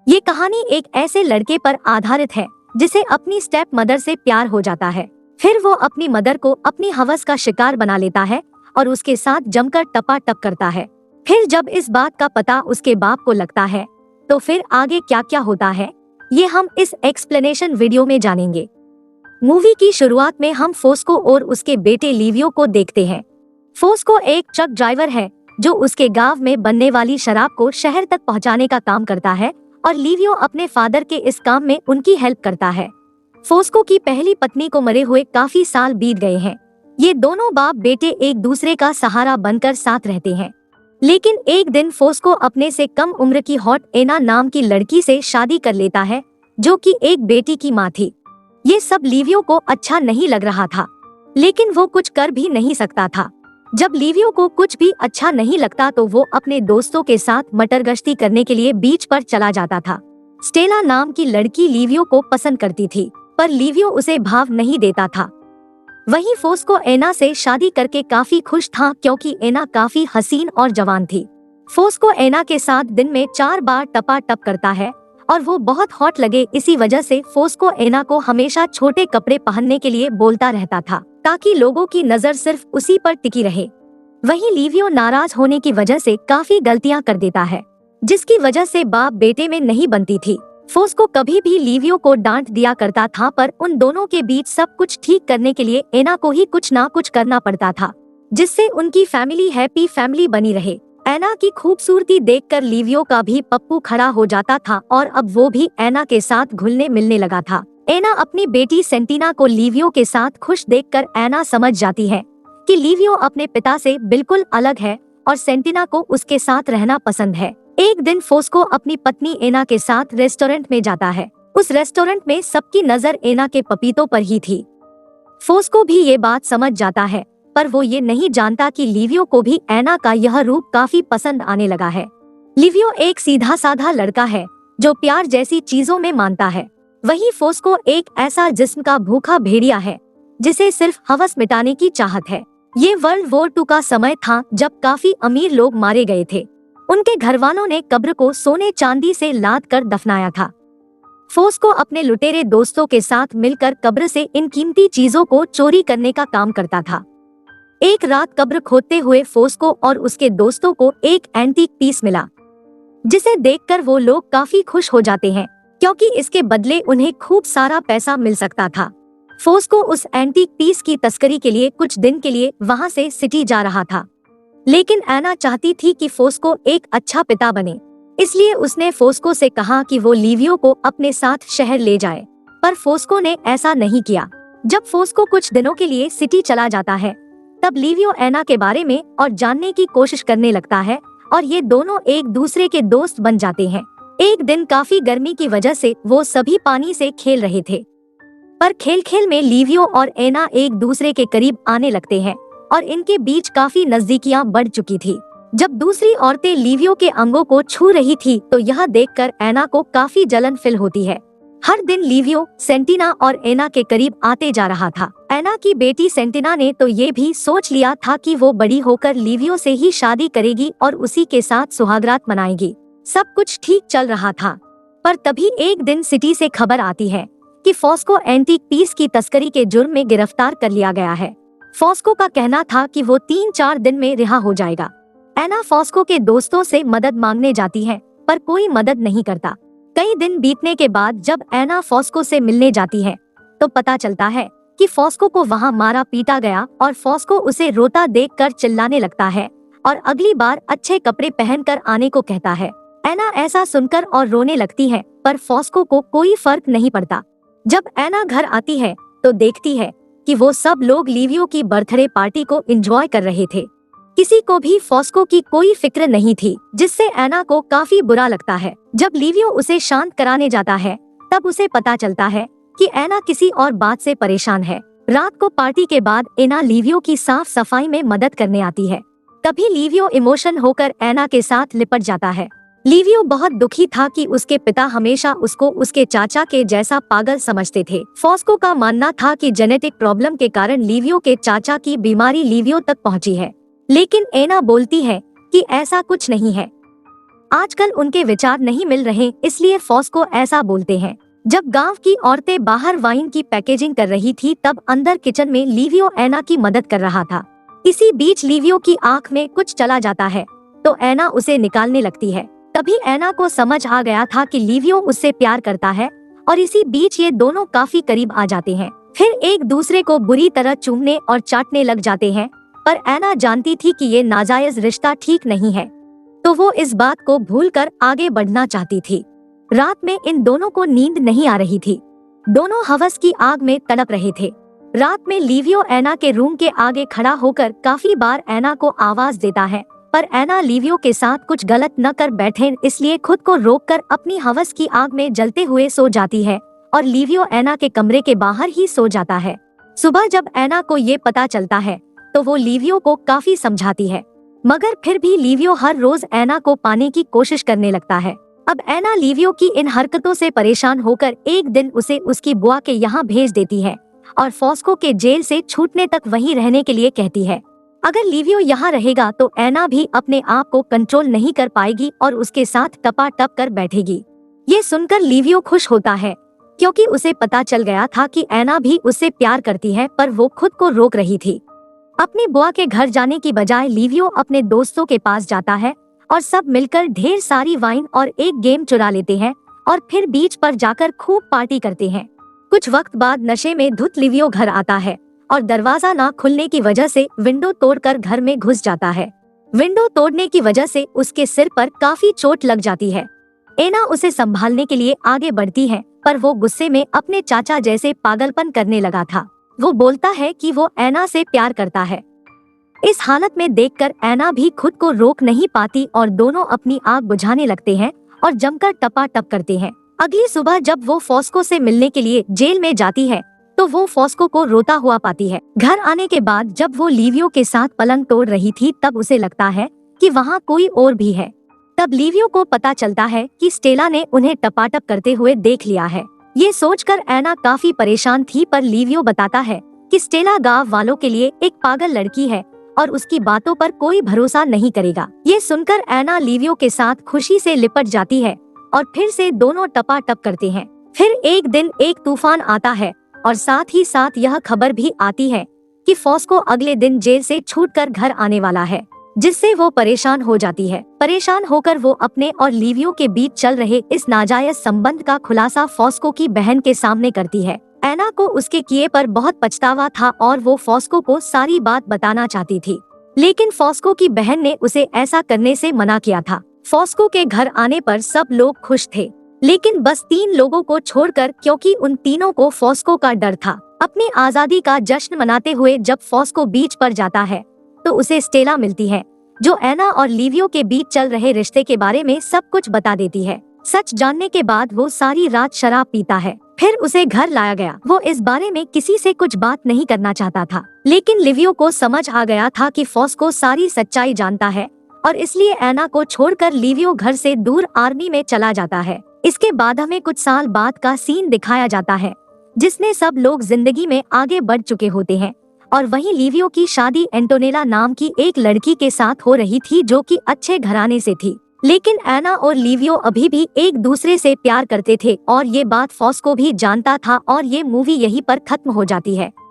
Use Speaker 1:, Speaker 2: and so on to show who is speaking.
Speaker 1: ये कहानी एक ऐसे लड़के पर आधारित है जिसे अपनी स्टेप मदर से प्यार हो जाता है। फिर वो अपनी मदर को अपनी हवस का शिकार बना लेता है और उसके साथ जमकर टपाटप करता है। फिर जब इस बात का पता उसके बाप को लगता है तो फिर आगे क्या क्या होता है ये हम इस एक्सप्लेनेशन वीडियो में जानेंगे। मूवी की शुरुआत में हम फोस्को और उसके बेटे लिवियो को देखते हैं। फोस्को एक ट्रक ड्राइवर है जो उसके गांव में बनने वाली शराब को शहर तक पहुंचाने का काम करता है और लिवियो अपने फादर के इस काम में उनकी हेल्प करता है। फोस्को की पहली पत्नी को मरे हुए काफी साल बीत गए हैं। ये दोनों बाप बेटे एक दूसरे का सहारा बनकर साथ रहते हैं। लेकिन एक दिन फोस्को अपने से कम उम्र की हॉट एना नाम की लड़की से शादी कर लेता है जो कि एक बेटी की माँ थी। ये सब लिवियो को अच्छा नहीं लग रहा था, लेकिन वो कुछ कर भी नहीं सकता था। जब लिवियो को कुछ भी अच्छा नहीं लगता तो वो अपने दोस्तों के साथ मटर गश्ती करने के लिए बीच पर चला जाता था। स्टेला नाम की लड़की लिवियो को पसंद करती थी, पर लिवियो उसे भाव नहीं देता था। वहीं फोस्को एना से शादी करके काफी खुश था क्योंकि एना काफी हसीन और जवान थी। फोस्को एना के साथ दिन में 4 बार टपाटप करता है और वो बहुत हॉट लगे, इसी वजह से फोस्को एना को हमेशा छोटे कपड़े पहनने के लिए बोलता रहता था ताकि लोगों की नजर सिर्फ उसी पर टिकी रहे। वहीं लिवियो नाराज होने की वजह से काफी गलतियां कर देता है जिसकी वजह से बाप बेटे में नहीं बनती थी। फोस्को कभी भी लिवियो को डांट दिया करता था, पर उन दोनों के बीच सब कुछ ठीक करने के लिए एना को ही कुछ ना कुछ करना पड़ता था जिससे उनकी फैमिली हैप्पी फैमिली बनी रहे। एना की खूबसूरती देखकर लिवियो का भी पप्पू खड़ा हो जाता था और अब वो भी एना के साथ घुलने मिलने लगा था। एना अपनी बेटी सेंटिना को लिवियो के साथ खुश देखकर एना समझ जाती है कि लिवियो अपने पिता से बिल्कुल अलग है और सेंटिना को उसके साथ रहना पसंद है। एक दिन फोस्को अपनी पत्नी एना के साथ रेस्टोरेंट में जाता है। उस रेस्टोरेंट में सबकी नजर एना के पपीतों पर ही थी। फोस्को भी ये बात समझ जाता है, पर वो ये नहीं जानता कि लिवियो को भी एना का यह रूप काफी पसंद आने लगा है। लिवियो एक सीधा साधा लड़का है जो प्यार जैसी चीजों में मानता है। वहीं फोस्को एक ऐसा जिस्म का भूखा भेड़िया है जिसे सिर्फ हवस मिटाने की चाहत है। ये वर्ल्ड वॉर 2 का समय था जब काफी अमीर लोग मारे गए थे। उनके घरवालों ने कब्र को सोने चांदी से लाद कर दफनाया था। फोस्को अपने लुटेरे दोस्तों के साथ मिलकर कब्र से इन कीमती चीजों को चोरी करने का काम करता था। एक रात कब्र खोदते हुए फोस्को और उसके दोस्तों को एक एंटीक पीस मिला जिसे देखकर वो लोग काफी खुश हो जाते हैं क्योंकि इसके बदले उन्हें खूब सारा पैसा मिल सकता था। फोस्को उस एंटीक पीस की तस्करी के लिए कुछ दिन के लिए वहां से सिटी जा रहा था, लेकिन एना चाहती थी कि फोस्को एक अच्छा पिता बने, इसलिए उसने फोस्को से कहा कि वो लिवियो को अपने साथ शहर ले जाए, पर फोस्को ने ऐसा नहीं किया। जब फोस्को कुछ दिनों के लिए सिटी चला जाता है तब लिवियो एना के बारे में और जानने की कोशिश करने लगता है और ये दोनों एक दूसरे के दोस्त बन जाते हैं। एक दिन काफी गर्मी की वजह से वो सभी पानी से खेल रहे थे, पर खेल खेल में लिवियो और एना एक दूसरे के करीब आने लगते हैं और इनके बीच काफी नजदीकियां बढ़ चुकी थी। जब दूसरी औरतें लिवियो के अंगों को छू रही थी तो यह देखकर एना को काफी जलन फील होती है। हर दिन लिवियो सेंटिना और एना के करीब आते जा रहा था। एना की बेटी सेंटिना ने तो ये भी सोच लिया था कि वो बड़ी होकर लिवियो से ही शादी करेगी और उसी के साथ सुहागरात मनाएगी। सब कुछ ठीक चल रहा था, पर तभी एक दिन सिटी से खबर आती है कि फोस्को एंटीक पीस की तस्करी के जुर्म में गिरफ्तार कर लिया गया है। फोस्को का कहना था कि वो 3-4 दिन में रिहा हो जाएगा। एना फोस्को के दोस्तों से मदद मांगने जाती है, पर कोई मदद नहीं करता। कई दिन बीतने के बाद जब एना फोस्को से मिलने जाती है तो पता चलता है कि फोस्को को वहां मारा पीटा गया और फोस्को उसे रोता देखकर चिल्लाने लगता है और अगली बार अच्छे कपड़े पहनकर आने को कहता है। एना ऐसा सुनकर और रोने लगती है, पर फोस्को को कोई फर्क नहीं पड़ता। जब एना घर आती है तो देखती है कि वो सब लोग लिवियो की बर्थडे पार्टी को एंजॉय कर रहे थे। किसी को भी फोस्को की कोई फिक्र नहीं थी, जिससे एना को काफी बुरा लगता है। जब लिवियो उसे शांत कराने जाता है तब उसे पता चलता है कि एना किसी और बात से परेशान है। रात को पार्टी के बाद एना लिवियो की साफ सफाई में मदद करने आती है। तभी लिवियो इमोशन होकर एना के साथ लिपट जाता है। लिवियो बहुत दुखी था कि उसके पिता हमेशा उसको उसके चाचा के जैसा पागल समझते थे। फोस्को का मानना था कि जेनेटिक प्रॉब्लम के कारण लिवियो के चाचा की बीमारी लिवियो तक पहुंची है, लेकिन एना बोलती है कि ऐसा कुछ नहीं है। आजकल उनके विचार नहीं मिल रहे, इसलिए फॉस्को ऐसा बोलते हैं। जब गांव की औरतें बाहर वाइन की पैकेजिंग कर रही थी, तब अंदर किचन में लिवियो ऐना की मदद कर रहा था। इसी बीच लिवियो की आंख में कुछ चला जाता है तो ऐना उसे निकालने लगती है। तभी ऐना को समझ आ गया था कि लिवियो उससे प्यार करता है और इसी बीच ये दोनों काफी करीब आ जाते हैं। फिर एक दूसरे को बुरी तरह चूमने और चाटने लग जाते हैं, पर ऐना जानती थी कि ये नाजायज रिश्ता ठीक नहीं है, तो वो इस बात को भूलकर आगे बढ़ना चाहती थी। रात में इन दोनों को नींद नहीं आ रही थी। दोनों हवस की आग में तड़प रहे थे। रात में लिवियो ऐना के रूम के आगे खड़ा होकर काफी बार ऐना को आवाज देता है, पर ऐना लिवियो के साथ कुछ गलत न कर बैठे, इसलिए खुद को रोककर अपनी हवस की आग में जलते हुए सो जाती है और लिवियो ऐना के कमरे के बाहर ही सो जाता है। सुबह जब ऐना को ये पता चलता है तो वो लिवियो को काफी समझाती है, मगर फिर भी लिवियो हर रोज ऐना को पाने की कोशिश करने लगता है। अब ऐना लिवियो की इन हरकतों से परेशान होकर एक दिन उसे उसकी बुआ के यहाँ भेज देती है और फॉस्को के जेल से छूटने तक वहीं रहने के लिए कहती है। अगर लिवियो यहाँ रहेगा तो ऐना भी अपने आप को कंट्रोल नहीं कर पाएगी और उसके साथ टपाटप कर बैठेगी। ये सुनकर लिवियो खुश होता है, क्योंकि उसे पता चल गया था कि ऐना भी उससे प्यार करती है, पर वो खुद को रोक रही थी। अपनी बुआ के घर जाने की बजाय लिवियो अपने दोस्तों के पास जाता है और सब मिलकर ढेर सारी वाइन और एक गेम चुरा लेते हैं और फिर बीच पर जाकर खूब पार्टी करते हैं। कुछ वक्त बाद नशे में धुत लिवियो घर आता है और दरवाजा ना खुलने की वजह से विंडो तोड़कर घर में घुस जाता है। विंडो तोड़ने की वजह से उसके सिर पर काफी चोट लग जाती है। ऐना उसे संभालने के लिए आगे बढ़ती है, पर वो गुस्से में अपने चाचा जैसे पागलपन करने लगा था। वो बोलता है कि वो ऐना से प्यार करता है। इस हालत में देखकर ऐना भी खुद को रोक नहीं पाती और दोनों अपनी आग बुझाने लगते हैं और जमकर टपाटप करते हैं। अगली सुबह जब वो फॉस्को से मिलने के लिए जेल में जाती है तो वो फॉस्को को रोता हुआ पाती है। घर आने के बाद जब वो लिवियो के साथ पलंग तोड़ रही थी, तब उसे लगता है कि वहाँ कोई और भी है। तब लिवियो को पता चलता है कि स्टेला ने उन्हें टपाटप करते हुए देख लिया है। ये सोचकर ऐना काफी परेशान थी, पर लिवियो बताता है कि स्टेला गांव वालों के लिए एक पागल लड़की है और उसकी बातों पर कोई भरोसा नहीं करेगा। ये सुनकर ऐना लिवियो के साथ खुशी से लिपट जाती है और फिर से दोनों टपाटप करते हैं। फिर एक दिन एक तूफान आता है और साथ ही साथ यह खबर भी आती है कि फॉस्को अगले दिन जेल से छूटकर घर आने वाला है, जिससे वो परेशान हो जाती है। परेशान होकर वो अपने और लिवियो के बीच चल रहे इस नाजायज संबंध का खुलासा फॉस्को की बहन के सामने करती है। ऐना को उसके किए पर बहुत पछतावा था और वो फॉस्को को सारी बात बताना चाहती थी, लेकिन फॉस्को की बहन ने उसे ऐसा करने से मना किया था। फॉस्को के घर आने पर सब लोग खुश थे, लेकिन बस 3 लोगों को छोड़कर, क्योंकि उन तीनों को फॉस्को का डर था। अपनी आजादी का जश्न मनाते हुए जब फॉस्को बीच पर जाता है तो उसे स्टेला मिलती है, जो ऐना और लिवियो के बीच चल रहे रिश्ते के बारे में सब कुछ बता देती है। सच जानने के बाद वो सारी रात शराब पीता है। फिर उसे घर लाया गया। वो इस बारे में किसी से कुछ बात नहीं करना चाहता था, लेकिन लिवियो को समझ आ गया था कि फॉस्को सारी सच्चाई जानता है और इसलिए ऐना को छोड़कर लिवियो घर से दूर आर्मी में चला जाता है। इसके बाद हमें कुछ साल बाद का सीन दिखाया जाता है, जिसमें सब लोग जिंदगी में आगे बढ़ चुके होते हैं और वहीं लिवियो की शादी एंटोनेला नाम की एक लड़की के साथ हो रही थी, जो कि अच्छे घराने से थी। लेकिन ऐना और लिवियो अभी भी एक दूसरे से प्यार करते थे और ये बात फॉस्को भी जानता था और ये मूवी यहीं पर खत्म हो जाती है।